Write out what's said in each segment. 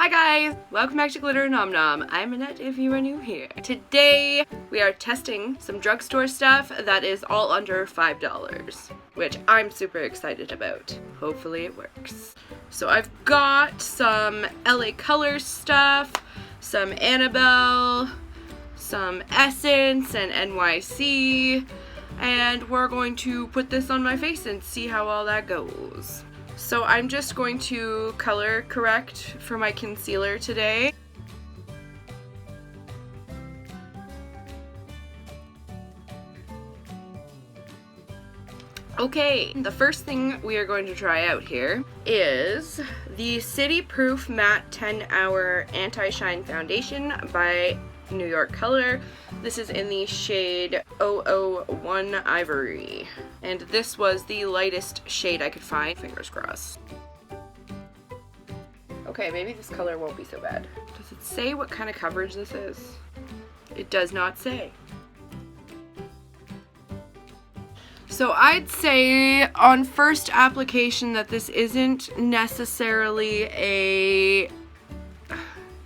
Hi guys! Welcome back to Glitter Nom Nom. I'm Annette if you are new here. Today we are testing some drugstore stuff that is all under $5, which I'm super excited about. Hopefully it works. So I've got some LA Colors stuff, some Annabelle, some Essence and NYC, and we're going to put this on my face and see how all that goes. So I'm just going to color correct for my concealer today. Okay, the first thing we are going to try out here is the City Proof Matte 10-Hour Anti-Shine Foundation by New York Color. This is in the shade 001 Ivory. And this was the lightest shade I could find. Fingers crossed. Okay, maybe this color won't be so bad. Does it say what kind of coverage this is? It does not say. So I'd say on first application that this isn't necessarily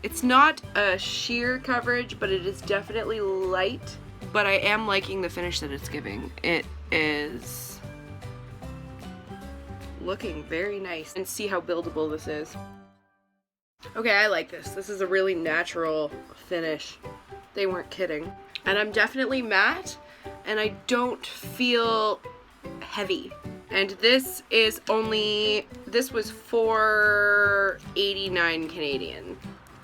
it's not a sheer coverage, but it is definitely light. But I am liking the finish that it's giving. It is looking very nice. And see how buildable this is. Okay, I like this. This is a really natural finish. They weren't kidding. And I'm definitely matte, and I don't feel heavy. And this was $4.89 Canadian.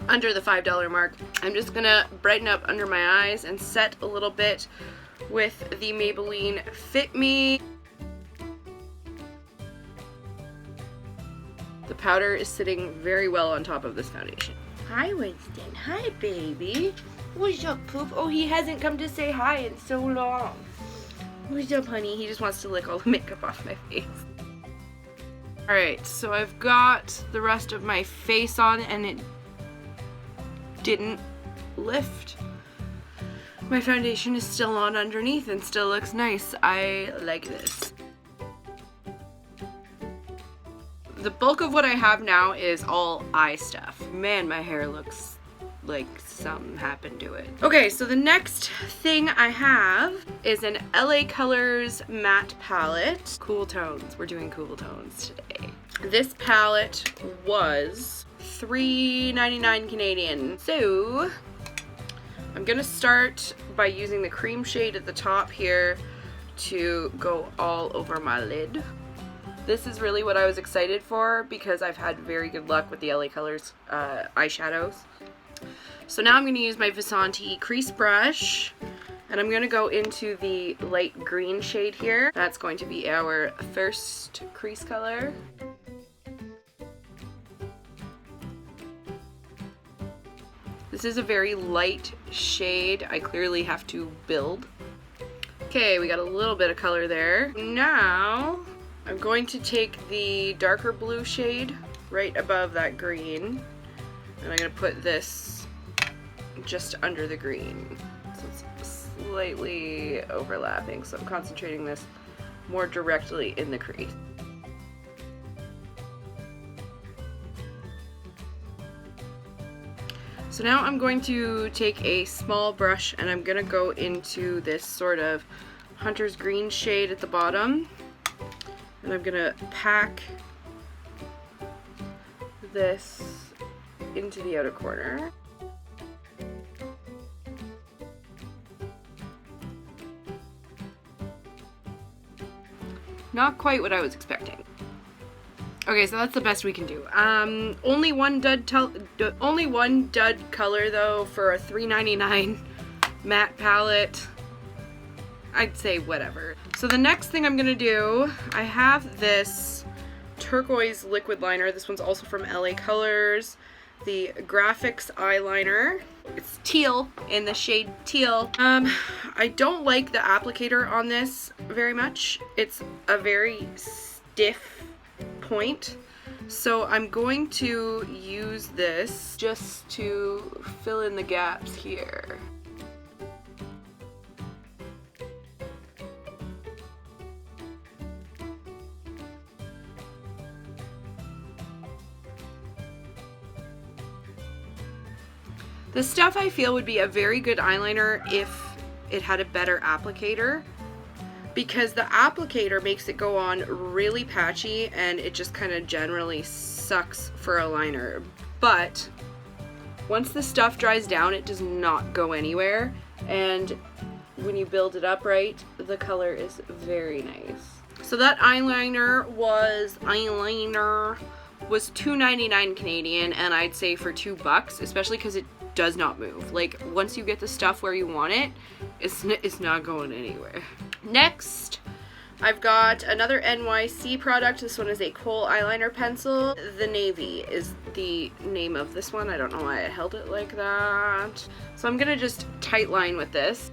Under the $5 mark. I'm just gonna brighten up under my eyes and set a little bit with the Maybelline Fit Me. The powder is sitting very well on top of this foundation. Hi Winston, hi baby. What's up, poop? Oh, he hasn't come to say hi in so long. What's up, honey? He just wants to lick all the makeup off my face. Alright, so I've got the rest of my face on and it didn't lift. My foundation is still on underneath and still looks nice. I like this. The bulk of what I have now is all eye stuff. Man, my hair looks like something happened to it. Okay, so the next thing I have is an LA Colors matte palette. Cool tones. We're doing cool tones today. This palette was $3.99 Canadian. So I'm gonna start by using the cream shade at the top here to go all over my lid. This is really what I was excited for because I've had very good luck with the LA Colors eyeshadows. So now I'm going to use my Vasanti crease brush and I'm going to go into the light green shade here. That's going to be our first crease color. This is a very light shade. I clearly have to build. Okay, we got a little bit of color there. Now I'm going to take the darker blue shade right above that green, and I'm going to put this just under the green. So it's slightly overlapping, so I'm concentrating this more directly in the crease. So now I'm going to take a small brush and I'm going to go into this sort of hunter's green shade at the bottom. And I'm going to pack this into the outer corner. Not quite what I was expecting. Okay, so that's the best we can do. Only one dud color though for a $3.99 matte palette. I'd say whatever. So the next thing I'm gonna do, I have this turquoise liquid liner. This one's also from LA Colors. The Graphics eyeliner. It's teal, in the shade teal. I don't like the applicator on this very much. It's a very stiff point. So I'm going to use this just to fill in the gaps here. This stuff I feel would be a very good eyeliner if it had a better applicator, because the applicator makes it go on really patchy and it just kind of generally sucks for a liner. But once the stuff dries down, it does not go anywhere, and when you build it up right, the color is very nice. So that eyeliner was $2.99 Canadian, and I'd say for $2, especially because it does not move. Like, once you get the stuff where you want it, it's not going anywhere. Next, I've got another NYC product. This one is a kohl eyeliner pencil. The Navy is the name of this one. I don't know why I held it like that. So I'm gonna just tight line with this.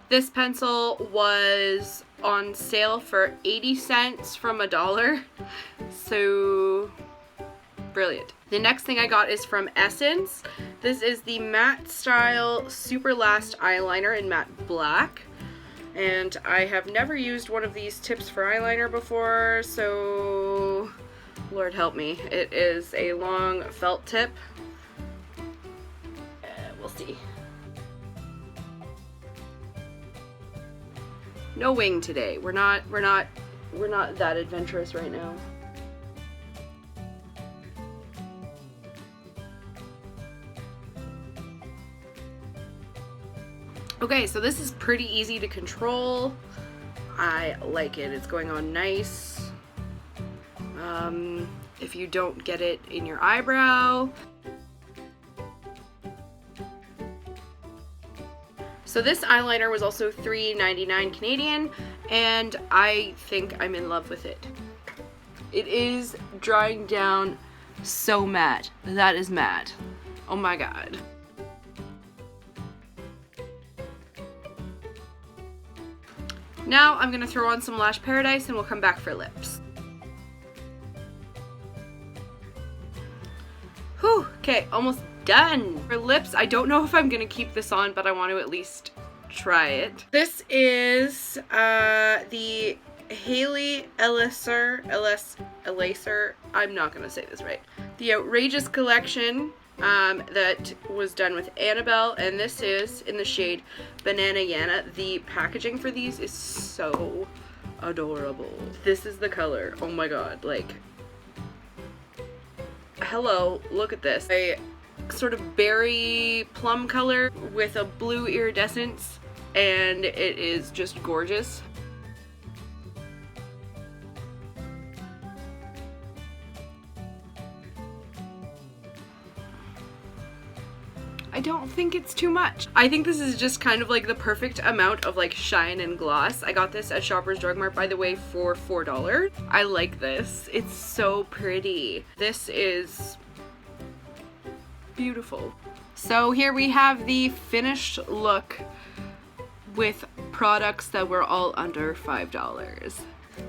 This pencil was on sale for 80 cents from $1. So brilliant. The next thing I got is from Essence. This is the Matte Style Super Last Eyeliner in matte black. And I have never used one of these tips for eyeliner before, so Lord help me. It is a long felt tip. We'll see. No wing today. We're not that adventurous right now. Okay, so this is pretty easy to control. I like it. It's going on nice. If you don't get it in your eyebrow. So this eyeliner was also $3.99 Canadian, and I think I'm in love with it. It is drying down so matte. That is matte. Oh my god. Now I'm gonna throw on some Lash Paradise and we'll come back for lips. Whew, okay, almost done. For lips, I don't know if I'm gonna keep this on, but I want to at least try it. This is the Hailey Elaser, I'm not gonna say this right. The Outrageous Collection that was done with Annabelle, and this is in the shade Banana Yana. The packaging for these is so adorable. This is the color. Oh my god, like, hello, look at this. A sort of berry plum color with a blue iridescence, and it is just gorgeous. I don't think it's too much. I think this is just kind of like the perfect amount of like shine and gloss. I got this at Shoppers Drug Mart, by the way, for $4. I like this. It's so pretty. This is beautiful. So here we have the finished look with products that were all under $5.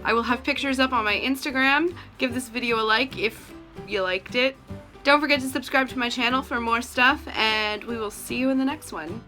I will have pictures up on my Instagram. Give this video a like if you liked it. Don't forget to subscribe to my channel for more stuff, and we will see you in the next one.